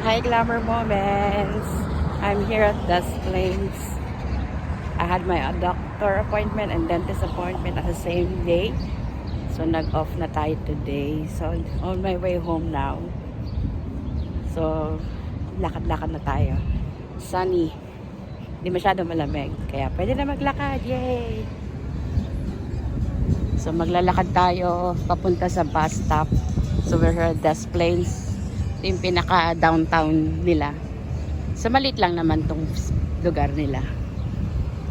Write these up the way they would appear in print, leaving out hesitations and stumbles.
Hi, Glamour Moments! I'm here at Des Plains. I had my doctor appointment and dentist appointment at the same day. So, nag-off na tayo today. So, on my way home now. So, lakad-lakad na tayo. Sunny. Hindi masyado malamig. Kaya pwede na maglakad. Yay! So, maglalakad tayo papunta sa bus stop. So, we're here at Des Plains. Ito yung pinaka-downtown nila. So, maliit lang naman tong lugar nila.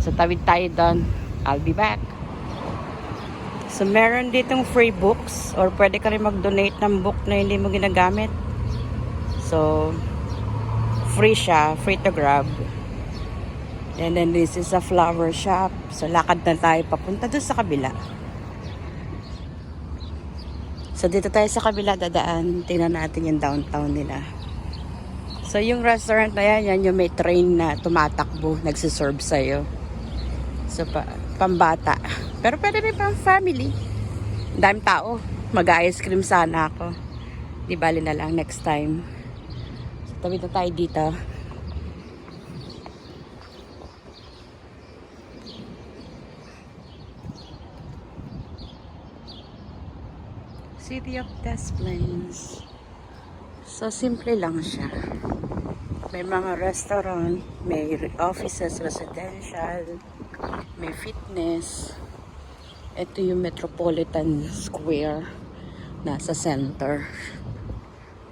So, tawid tayo doon. I'll be back. So, meron ditong free books or pwede ka rin mag-donate ng book na hindi mo ginagamit. So, free siya. Free to grab. And then, this is a flower shop. So, lakad na tayo papunta doon sa kabila. So, dito tayo sa kabila dadaan. Tingnan natin yung downtown nila. So, yung restaurant na yan yung may train na tumatakbo, nagsiserve sa'yo. So, pambata. Pero pwede rin pang family. Daming tao. Mag-ice cream sana ako. Di bali na lang next time. So, tawid na tayo dito. City of Des Plains. So, simple lang siya. May mga restaurant, may offices, residential, may fitness. Ito yung Metropolitan Square. Nasa center.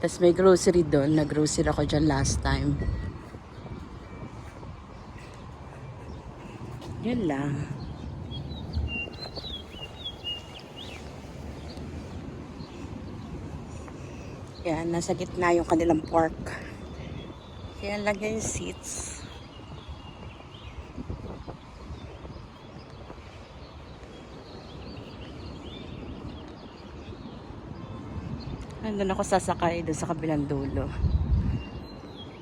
Tapos may grocery doon. Nag-grocery ako dyan last time. Yun lang. Yan, nasa gitna yung kanilang park. Yan lang yung seats. Nandun ako sasakay doon sa kabilang dulo.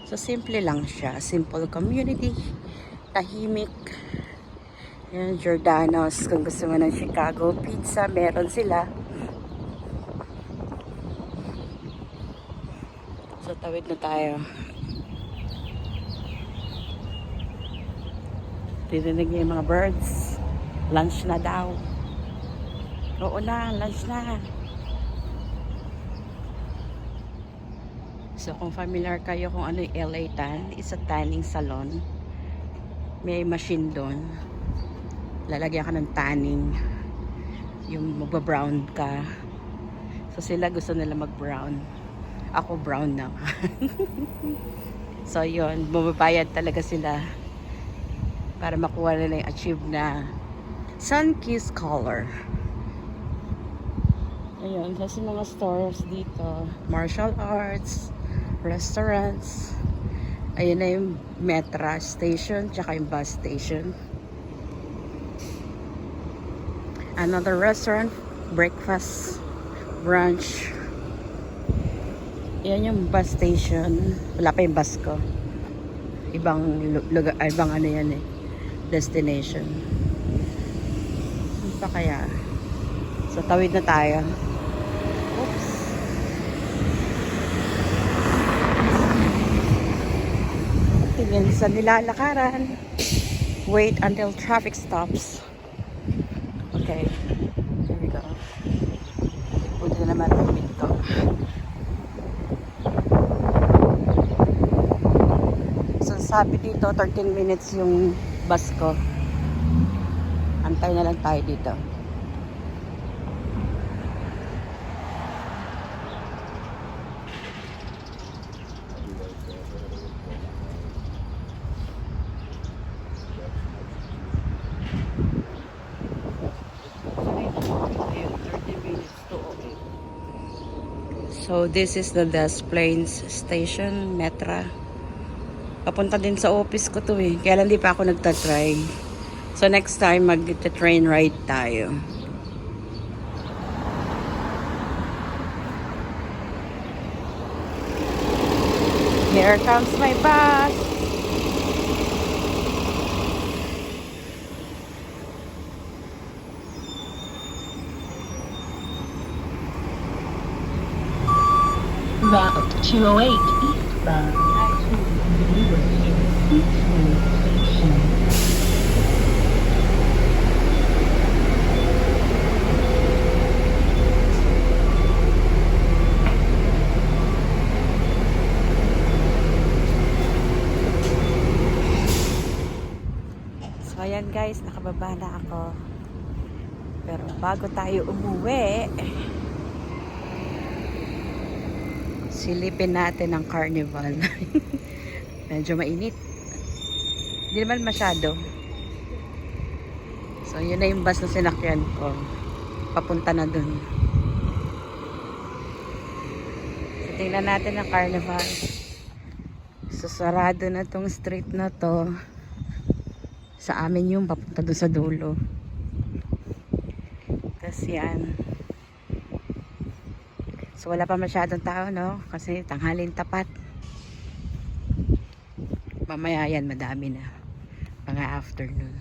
So, simple lang siya. Simple community. Tahimik. Yan, Giordano's. Kung gusto mo ng Chicago pizza, meron sila. So, tawid na tayo. Tininig niya yung mga birds. Lunch na daw. Oo na, lunch na. So, kung familiar kayo kung ano yung LA Tan, it's a tanning salon. May machine doon. Lalagyan ka ng tanning. Yung magba-brown ka. So, sila gusto nila mag-brown. Ako brown na. So, yun. Bumabayad talaga sila para makuha nila yung achieve na sun-kissed color. Ayun. Kasi mga stores dito. Martial arts. Restaurants. Ayun na yung Metra station. Tsaka yung bus station. Another restaurant. Breakfast. Brunch. Yan yung bus station. Wala pa yung bus ko. Ibang lugar, ibang ano yan eh. Destination. Saan pa kaya? So, tawid na tayo. Oops. Tingnan sa nilalakaran. Wait until traffic stops. Okay. Here we go. Buti na naman ang pinto. Sabi dito 13 minutes yung bus ko. Antay na lang tayo dito. So this is the Des Plains station, Metra. Papunta din sa office ko to eh. Kaya lang di pa ako nagtatry. So next time mag-train ride tayo. Here comes my bus. Route 208 East So ayan guys, nakababa na ako. Pero bago tayo umuwi, silipin natin ang carnival. Medyo mainit. Hindi naman masyado. So yun na yung bus na sinakyan ko. Papunta na dun. So tingnan natin ang carnival. So sarado na tong street na to. Sa amin yung papunta doon sa dulo. Tapos yan. So wala pa masyadong tao, no? Kasi tanghalin tapat. Mamaya yan, madami na. Mga afternoon.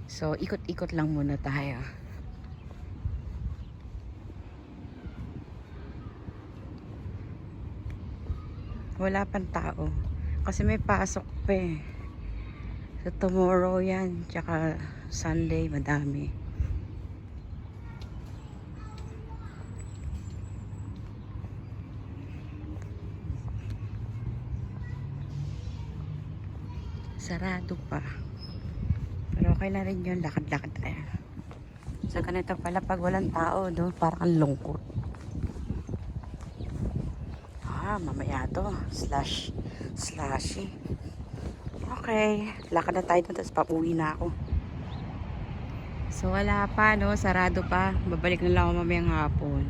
So ikot-ikot lang muna tayo. Wala pang tao. Kasi may pasok pa eh. So tomorrow yan. Tsaka Sunday, madami. Sarado pa. Pero okay na rin yun. Lakad-lakad tayo. So ganito pala pag walang tao, no? Parang ang lungkot. Mamaya to. Slashy. Okay. Lakad na tayo doon. Tapos pauwi na ako. So wala pa, no? Sarado pa. Babalik na lang ako mamayang hapon.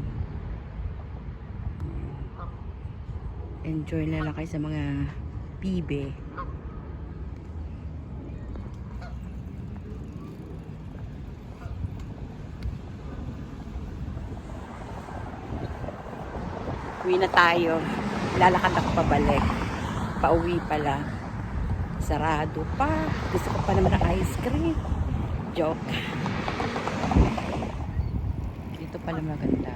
Enjoy na lang kayo sa mga bibe. Uwi na tayo. Lalakad ako pabalik. Pauwi pala. Sarado pa. Gusto ko pa naman ng ice cream. Joke. Dito pala maganda.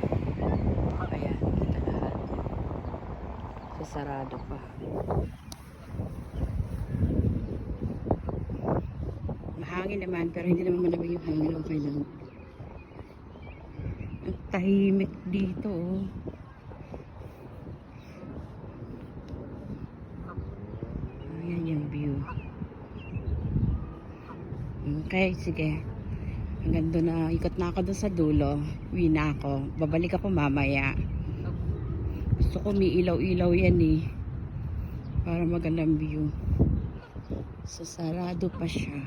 Ayan. Ito lahat. So, sarado pa. Mahangin naman. Pero hindi naman malamig yung hangin. Okay lang. Ang tahimik dito. Oh. Ayan yung view. Okay, sige. Hanggang doon na, ikot na ako doon sa dulo. Uwi na ako. Babalik ako mamaya. Gusto ko may ilaw-ilaw yan eh. Para magandang view. So, sarado pa siya.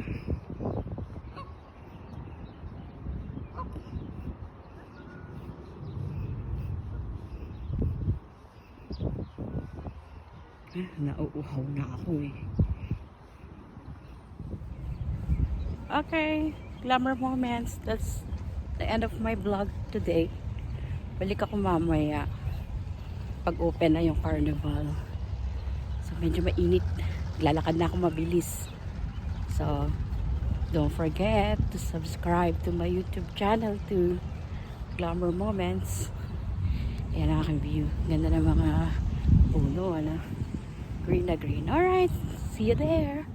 Nauuhaw na ako eh. Okay, glamour moments. That's the end of my vlog today. Balik ako mamaya pag open na yung carnival. So medyo mainit. Lalakad na ako mabilis. So don't forget to subscribe to my YouTube channel to Glamour Moments. Ayan ang aking view. Ganda ng mga puno, ano? Green na green. Alright, see you there.